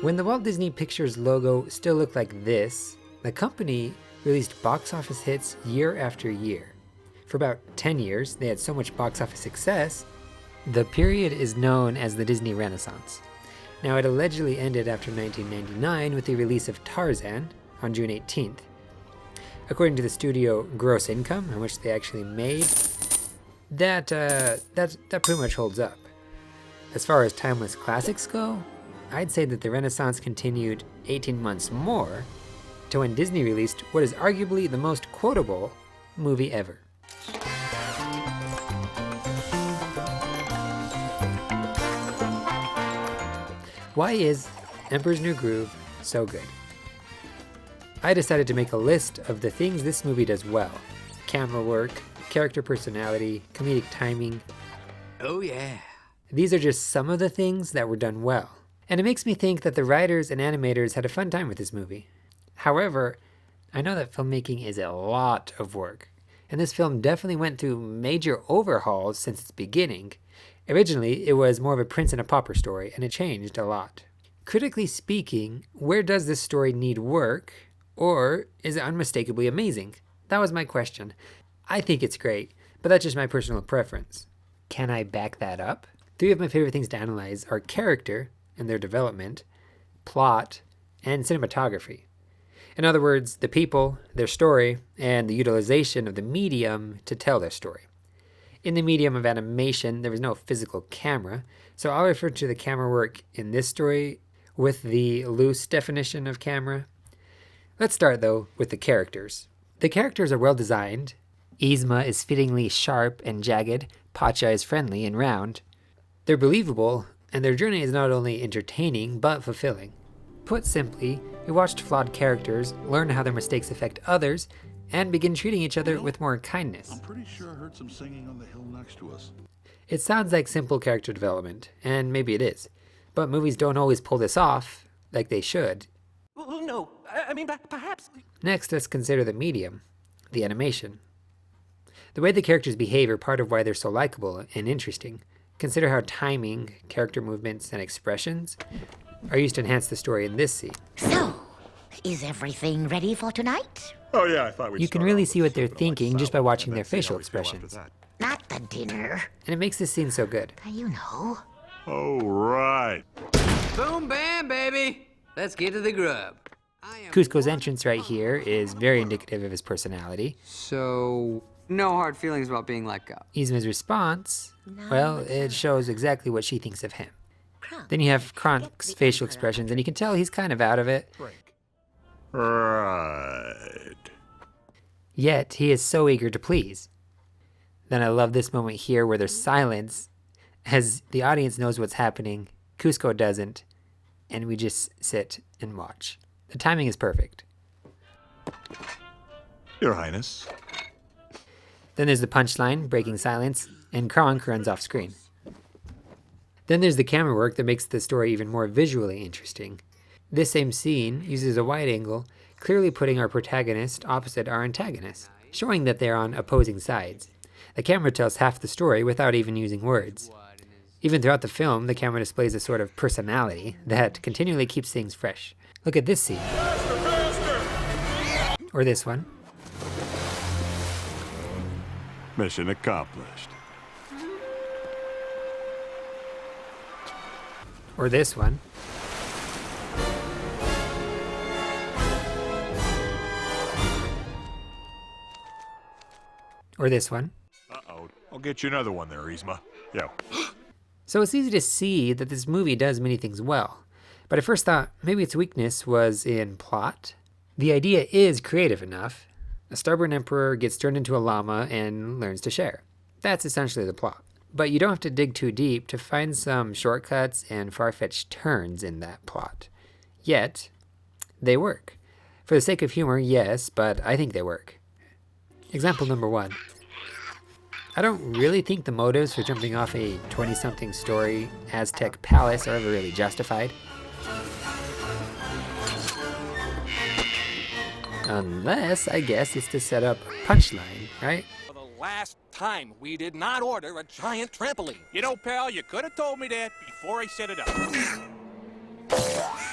When the Walt Disney Pictures logo still looked like this, the company released box office hits year after year. For about 10 years, they had so much box office success. The period is known as the Disney Renaissance. Now, it allegedly ended after 1999 with the release of Tarzan on June 18th. According to the studio gross income, how much they actually made, that pretty much holds up. As far as timeless classics go, I'd say that the Renaissance continued 18 months more to when Disney released what is arguably the most quotable movie ever. Why is Emperor's New Groove so good? I decided to make a list of the things this movie does well. Camera work, character personality, comedic timing. Oh yeah. These are just some of the things that were done well. And it makes me think that the writers and animators had a fun time with this movie. However, I know that filmmaking is a lot of work, and this film definitely went through major overhauls since its beginning. Originally, it was more of a Prince and a Pauper story, and it changed a lot. Critically speaking, where does this story need work, or is it unmistakably amazing? That was my question. I think it's great, but that's just my personal preference. Can I back that up? 3 of my favorite things to analyze are character and their development, plot, and cinematography. In other words, the people, their story, and the utilization of the medium to tell their story. In the medium of animation, there was no physical camera, so I'll refer to the camera work in this story with the loose definition of camera. Let's start, though, with the characters. The characters are well designed. Yzma is fittingly sharp and jagged. Pacha is friendly and round. They're believable, and their journey is not only entertaining, but fulfilling. Put simply, we watched flawed characters learn how their mistakes affect others, and begin treating each other with more kindness. I'm pretty sure I heard some singing on the hill next to us. It sounds like simple character development, and maybe it is. But movies don't always pull this off like they should. Well, no, I mean, perhaps. Next, let's consider the medium, the animation. The way the characters behave are part of why they're so likable and interesting. Consider how timing, character movements, and expressions are used to enhance the story in this scene. So, is everything ready for tonight? Oh yeah, I thought we'd You can really see what they're thinking just by watching their facial expressions. Not the dinner. And it makes this scene so good. You know. Oh, right. Boom, bam, baby. Let's get to the grub. Kuzco's entrance right here is very indicative of his personality. So, no hard feelings about being let go. Yzma's response, well, it shows exactly what she thinks of him. Then you have Kronk's facial expressions, and you can tell he's kind of out of it. Right. Yet, he is so eager to please. Then I love this moment here where there's silence, as the audience knows what's happening, Kuzco doesn't, and we just sit and watch. The timing is perfect. Your Highness. Then there's the punchline, breaking silence, and Kronk runs off screen. Then there's the camera work that makes the story even more visually interesting. This same scene uses a wide angle, clearly putting our protagonist opposite our antagonist, showing that they're on opposing sides. The camera tells half the story without even using words. Even throughout the film, the camera displays a sort of personality that continually keeps things fresh. Look at this scene. Or this one. Mission accomplished. Or this one. Or this one. Uh-oh. I'll get you another one there, Yzma. Yeah. So it's easy to see that this movie does many things well. But I first thought maybe its weakness was in plot. The idea is creative enough. A stubborn emperor gets turned into a llama and learns to share. That's essentially the plot. But you don't have to dig too deep to find some shortcuts and far-fetched turns in that plot. Yet, they work. For the sake of humor, yes, but I think they work. Example number 1. I don't really think the motives for jumping off a 20-something story Aztec palace are ever really justified. Unless, I guess, it's to set up a punchline, right? For the last time, we did not order a giant trampoline. You know, pal, you could have told me that before I set it up.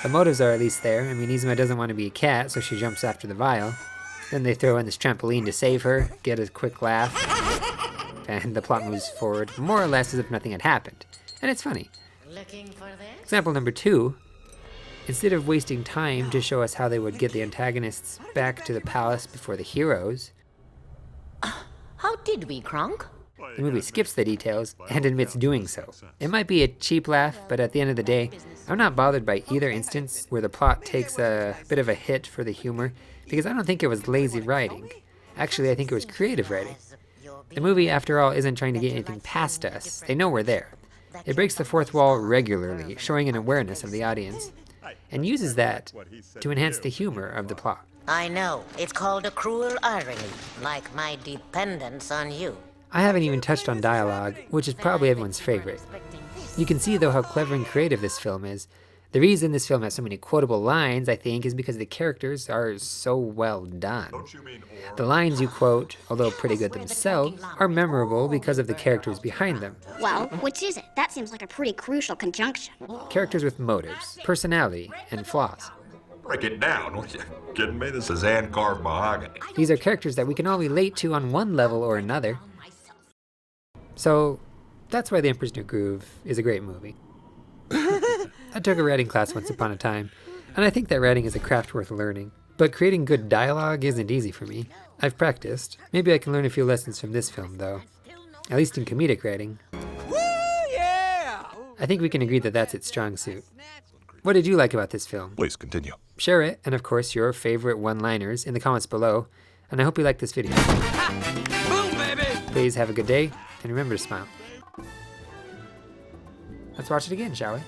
The motives are at least there. I mean, Yzma doesn't want to be a cat, so she jumps after the vial. Then they throw in this trampoline to save her, get a quick laugh, and the plot moves forward more or less as if nothing had happened. And it's funny. Looking for this? Example number 2. Instead of wasting time to show us how they would get the antagonists back to the palace before the heroes, How did we, Kronk? the movie skips the details and admits doing so. It might be a cheap laugh, but at the end of the day, I'm not bothered by either instance where the plot takes a bit of a hit for the humor, because I don't think it was lazy writing. Actually, I think it was creative writing. The movie, after all, isn't trying to get anything past us. They know we're there. It breaks the fourth wall regularly, showing an awareness of the audience, and uses that to enhance the humor of the plot. I know. It's called a cruel irony, like my dependence on you. I haven't even touched on dialogue, which is probably everyone's favorite. You can see, though, how clever and creative this film is. The reason this film has so many quotable lines, I think, is because the characters are so well done. The lines you quote, although pretty good themselves, are memorable because of the characters behind them. Well, which is it? That seems like a pretty crucial conjunction. Characters with motives, personality, and flaws. Break it down. What, you kidding me? This is hand-carved mahogany. These are characters that we can all relate to on one level or another. So, that's why The Emperor's New Groove is a great movie. I took a writing class once upon a time, and I think that writing is a craft worth learning. But creating good dialogue isn't easy for me. I've practiced. Maybe I can learn a few lessons from this film, though. At least in comedic writing. Woo, yeah! I think we can agree that that's its strong suit. What did you like about this film? Please continue. Share it, and of course your favorite one-liners in the comments below. And I hope you like this video. Boom, baby! Please have a good day, and remember to smile. Let's watch it again, shall we?